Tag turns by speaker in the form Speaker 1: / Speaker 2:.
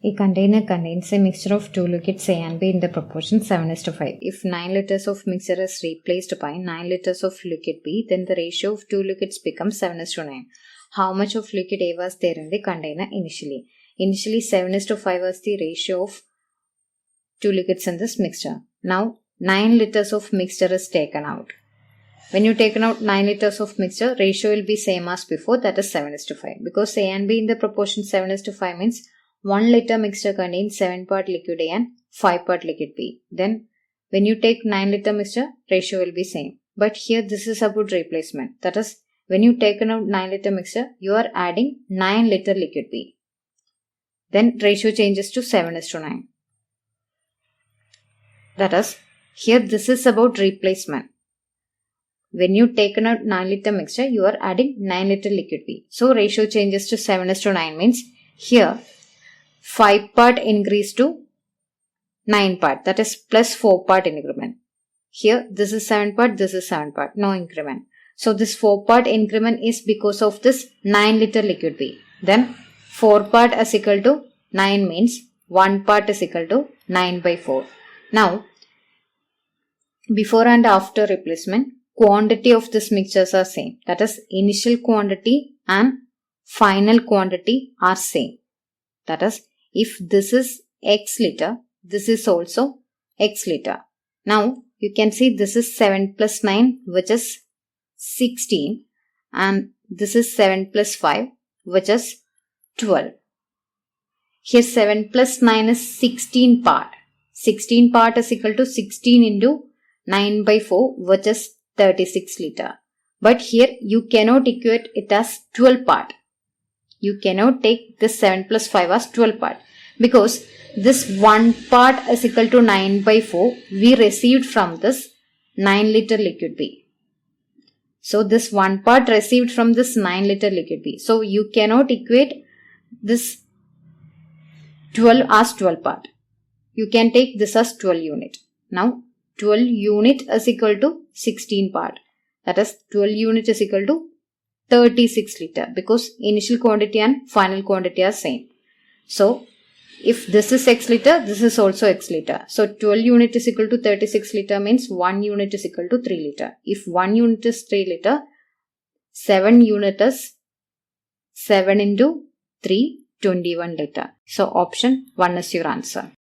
Speaker 1: A container contains a mixture of two liquids A and B in the proportion 7:5. If 9 liters of mixture is replaced by 9 liters of liquid B, then the ratio of two liquids becomes 7:9. How much of liquid A was there in the container initially? Initially 7:5 was the ratio of two liquids in this mixture. Now 9 liters of mixture is taken out. When you taken out 9 liters of mixture, ratio will be same as before, that is 7:5. Because A and B in the proportion 7:5 means 1 liter mixture contains 7 part liquid A and 5 part liquid B. Then when you take 9 liter mixture, ratio will be same. But here this is about replacement. That is, when you taken out 9 liter mixture, you are adding 9 liter liquid B. Then ratio changes to 7:9. That is, here this is about replacement. When you taken out 9 liter mixture, you are adding 9 liter liquid B. So ratio changes to 7:9 means here 5 part increase to 9 part, that is plus 4 part increment. Here this is 7 part, this is 7 part, no increment. So this 4 part increment is because of this 9 liter liquid B. Then 4 part is equal to 9 means 1 part is equal to 9/4. Now before and after replacement, quantity of these mixtures are same. That is, initial quantity and final quantity are same. That is, if this is X liter, this is also X liter. Now you can see this is 7 plus 9, which is 16, and this is 7 plus 5, which is 12. Here 7 plus 9 is 16 part. 16 part is equal to 16 into 9/4, which is 36 liter. But here you cannot equate it as 12 part. You cannot take this 7 plus 5 as 12 part, because this 1 part is equal to 9/4 we received from this 9 liter liquid B. So this 1 part received from this 9 liter liquid B. So you cannot equate this 12 as 12 part. You can take this as 12 unit. Now 12 unit is equal to 16 part. That is, 12 unit is equal to 36 liter, because initial quantity and final quantity are same. So if this is X liter, this is also X liter. So 12 unit is equal to 36 liter means 1 unit is equal to 3 liter. If 1 unit is 3 liter, 7 unit is 7 into 3, 21 liter. So option 1 is your answer.